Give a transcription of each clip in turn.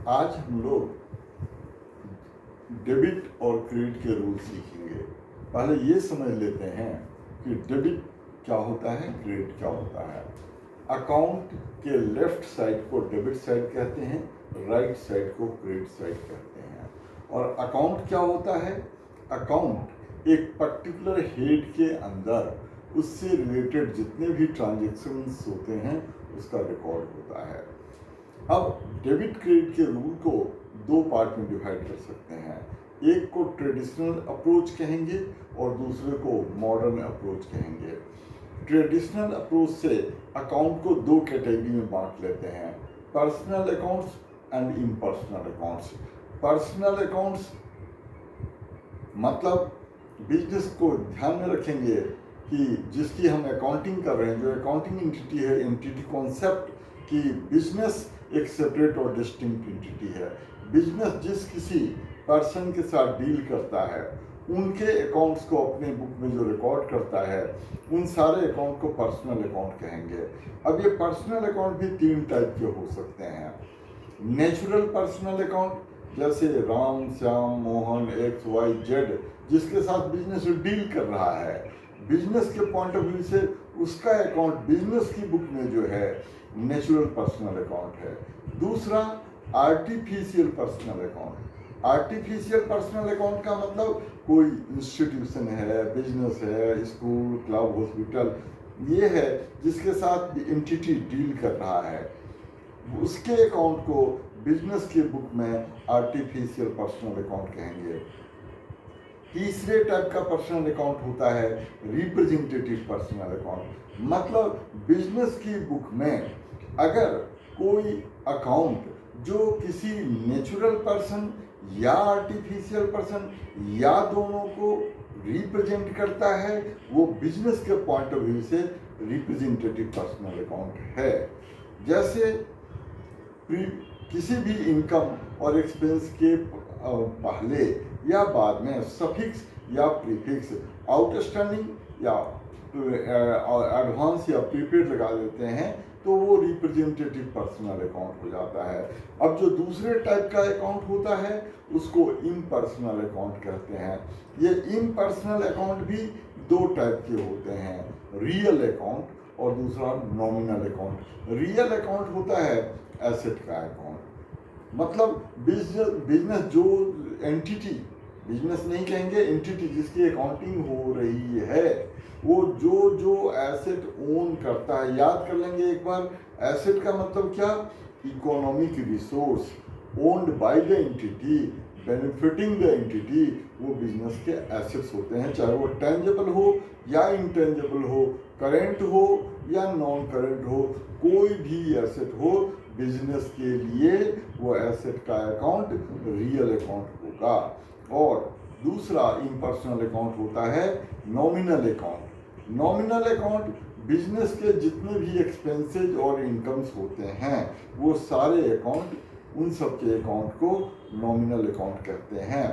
आज हम लोग डेबिट और क्रेडिट के रूल सीखेंगे। पहले ये समझ लेते हैं कि डेबिट क्या होता है, क्रेडिट क्या होता है। अकाउंट के लेफ्ट साइड को डेबिट साइड कहते हैं, राइट साइड को क्रेडिट साइड कहते हैं। और अकाउंट क्या होता है? अकाउंट एक पर्टिकुलर हेड के अंदर उससे रिलेटेड जितने भी ट्रांजेक्शन्स होते हैं उसका रिकॉर्ड होता है। अब डेबिट क्रेडिट के रूल को दो पार्ट में डिवाइड कर सकते हैं। एक को ट्रेडिशनल अप्रोच कहेंगे और दूसरे को मॉडर्न अप्रोच कहेंगे। ट्रेडिशनल अप्रोच से अकाउंट को दो कैटेगरी में बांट लेते हैं, personal accounts and impersonal accounts. Personal accounts मतलब बिजनेस को ध्यान में रखेंगे कि जिसकी हम अकाउंटिंग कर रहे हैं, जो अकाउंटिंग एंटिटी है, एंटिटी कॉन्सेप्ट कि बिजनेस एक सेपरेट और डिस्टिंक्ट एंटिटी है। बिजनेस जिस किसी पर्सन के साथ डील करता है उनके अकाउंट्स को अपने बुक में जो रिकॉर्ड करता है उन सारे अकाउंट को पर्सनल अकाउंट कहेंगे। अब ये पर्सनल अकाउंट भी तीन टाइप के हो सकते हैं। नेचुरल पर्सनल अकाउंट जैसे Ram, Shyam, Mohan, x, y, z जिसके साथ बिजनेस डील कर रहा है, बिजनेस के पॉइंट ऑफ व्यू से उसका अकाउंट बिजनेस की बुक में जो है नेचुरल पर्सनल अकाउंट है। दूसरा artificial personal account. Artificial personal account का मतलब कोई इंस्टीट्यूशन है, बिजनेस है, स्कूल, क्लब, हॉस्पिटल, ये है जिसके साथ एंटिटी डील कर रहा है, उसके अकाउंट को बिजनेस की बुक में आर्टिफिशियल पर्सनल अकाउंट कहेंगे। तीसरे टाइप का पर्सनल अकाउंट होता है रिप्रेजेंटेटिव पर्सनल अकाउंट। मतलब बिजनेस की बुक में अगर कोई अकाउंट जो किसी नेचुरल पर्सन या आर्टिफिशियल पर्सन या दोनों को रिप्रेजेंट करता है, वो बिजनेस के पॉइंट ऑफ व्यू से रिप्रेजेंटेटिव पर्सनल अकाउंट है। जैसे किसी भी इनकम और एक्सपेंस के पहले या बाद में सफिक्स या प्रीफिक्स, आउटस्टैंडिंग या एडवांस या प्रीपेड लगा देते हैं तो वो रिप्रेजेंटेटिव पर्सनल अकाउंट हो जाता है। अब जो दूसरे टाइप का अकाउंट होता है उसको इम्पर्सनल अकाउंट कहते हैं। ये इम्पर्सनल अकाउंट भी दो टाइप के होते हैं, रियल अकाउंट और दूसरा नॉमिनल अकाउंट। रियल अकाउंट होता है एसेट का अकाउंट, मतलब बिजनेस जो एंटिटी, बिजनेस नहीं कहेंगे, एंटिटी जिसकी अकाउंटिंग हो रही है वो जो एसेट ओन करता है। याद कर लेंगे एक बार, एसेट का मतलब क्या? Economic resource owned by the entity benefiting the entity, वो बिजनेस के एसेट्स होते हैं, चाहे वो टेंजेबल हो या इंटेंजेबल हो, करेंट हो या नॉन करेंट हो, कोई भी एसेट हो बिजनेस के लिए वो एसेट का अकाउंट रियल अकाउंट होगा। और दूसरा इम्पर्सनल अकाउंट होता है nominal account. Nominal account business के जितने भी एक्सपेंसेज और इनकम्स होते हैं वो सारे अकाउंट, उन सब के अकाउंट को नॉमिनल अकाउंट कहते हैं।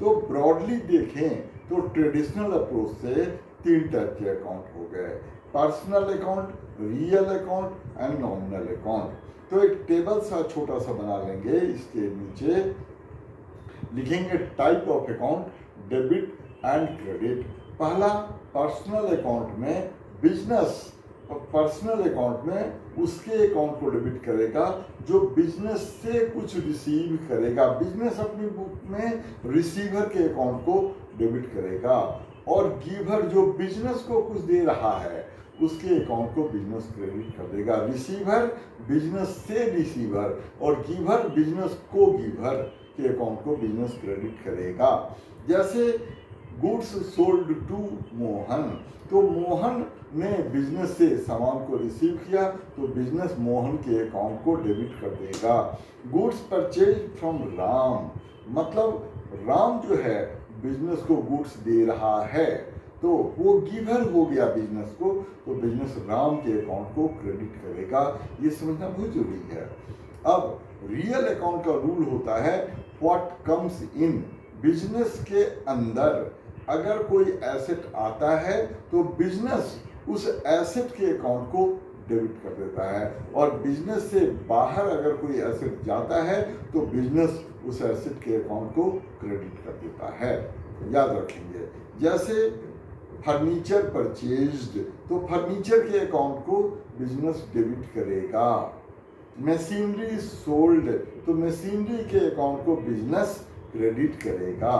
तो ब्रॉडली देखें तो ट्रेडिशनल अप्रोच से तीन टाइप के अकाउंट हो गए, personal account, real account and nominal account. तो एक टेबल सा छोटा सा बना लेंगे, इसके नीचे लिखेंगे type of account, debit and credit. पहला पर्सनल अकाउंट में बिजनेस पर्सनल अकाउंट में उसके अकाउंट को डेबिट करेगा जो बिजनेस से कुछ रिसीव करेगा, बिजनेस अपनी बुक में रिसीवर के अकाउंट को डेबिट करेगा। और गिवर जो बिजनेस को कुछ दे रहा है उसके अकाउंट को बिजनेस क्रेडिट कर देगा। रिसीवर बिजनेस से रिसीवर और गिवर बिजनेस को गिवर के अकाउंट को बिजनेस क्रेडिट करेगा। जैसे गुड्स सोल्ड टू मोहन, तो मोहन ने बिजनेस से सामान को रिसीव किया तो बिजनेस मोहन के अकाउंट को डेबिट कर देगा। गुड्स परचेज फ्रॉम राम, मतलब राम जो है बिजनेस को गुड्स दे रहा है तो वो गिवर हो गया बिजनेस को, तो बिजनेस राम के अकाउंट को क्रेडिट करेगा। ये समझना बहुत जरूरी है। अब रियल अकाउंट का रूल होता है व्हाट कम्स इन। बिजनेस के अंदर अगर कोई एसेट आता है तो बिजनेस उस एसेट के अकाउंट को डेबिट कर देता है। और बिजनेस से बाहर अगर कोई एसेट जाता है तो बिजनेस उस एसेट के अकाउंट को क्रेडिट कर देता है। याद रखेंगे, जैसे फर्नीचर परचेज्ड, तो फर्नीचर के अकाउंट को बिजनेस डेबिट करेगा। मशीनरी सोल्ड, तो मशीनरी के अकाउंट को बिजनेस क्रेडिट करेगा।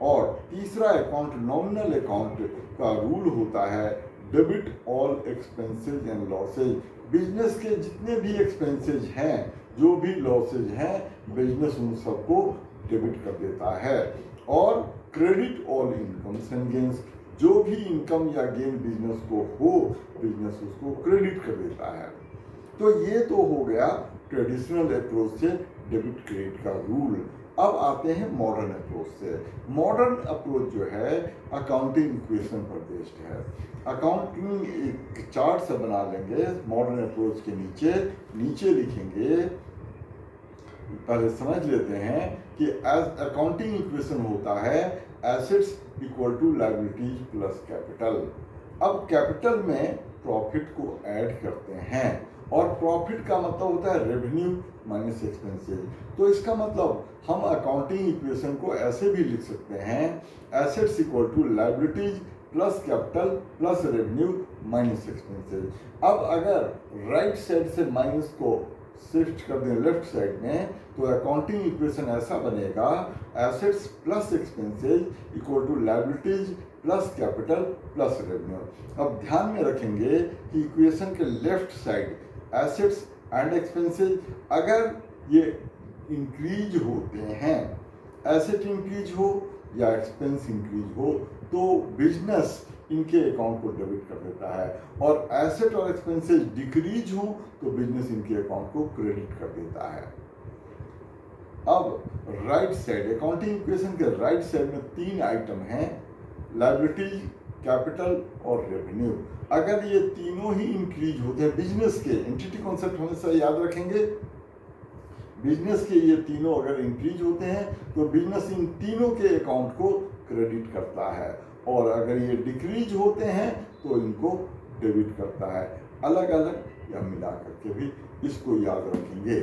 और तीसरा अकाउंट नॉमिनल अकाउंट का रूल होता है debit all expenses and losses. Business के जितने भी एक्सपेंसेज हैं, जो भी लॉसेज हैं, बिजनेस उन सबको डेबिट कर देता है। और credit all incomes and gains, जो भी इनकम या गेन बिजनेस को हो, बिजनेस उसको क्रेडिट कर देता है। तो ये तो हो गया ट्रेडिशनल अप्रोच से डेबिट क्रेडिट का रूल। अब आते हैं मॉडर्न अप्रोच से। मॉडर्न अप्रोच जो है अकाउंटिंग इक्वेशन पर बेस्ड है। अकाउंटिंग एक चार्ट से बना लेंगे मॉडर्न अप्रोच के नीचे लिखेंगे। पहले समझ लेते हैं कि अकाउंटिंग इक्वेशन होता है assets equal to liabilities plus capital. अब कैपिटल में प्रॉफिट को ऐड करते हैं और प्रॉफिट का मतलब होता है रेवेन्यू माइनस एक्सपेंसेस। तो इसका मतलब हम अकाउंटिंग इक्वेशन को ऐसे भी लिख सकते हैं assets equal to liabilities plus capital plus revenue minus expenses. अब अगर राइट साइड से माइनस को शिफ्ट कर दें लेफ्ट साइड में, तो अकाउंटिंग इक्वेशन ऐसा बनेगा assets plus expenses equal to liabilities plus capital plus revenue. अब ध्यान में रखेंगे कि इक्वेशन के left side assets and expenses अगर ये इंक्रीज होते हैं, एसेट इंक्रीज हो या एक्सपेंस इंक्रीज हो, तो बिजनेस इनके अकाउंट को डेबिट कर देता है। और एसेट और एक्सपेंसेस डिक्रीज हो तो बिजनेस इनके अकाउंट को क्रेडिट कर देता है। अब राइट साइड अकाउंटिंग इक्वेशन के राइट साइड में 3 आइटम हैं, लायबिलिटीज, कैपिटल और रेवेन्यू। अगर ये तीनों ही इंक्रीज होते हैं बिजनेस के, एंटिटी कॉन्सेप्ट हमेशा याद रखेंगे, बिजनेस के ये तीनों अगर इंक्रीज होते हैं तो बिजनेस इन तीनों के अकाउंट को क्रेडिट करता है। और अगर ये डिक्रीज होते हैं तो इनको डेबिट करता है। अलग अलग या मिला करके भी इसको याद रखेंगे।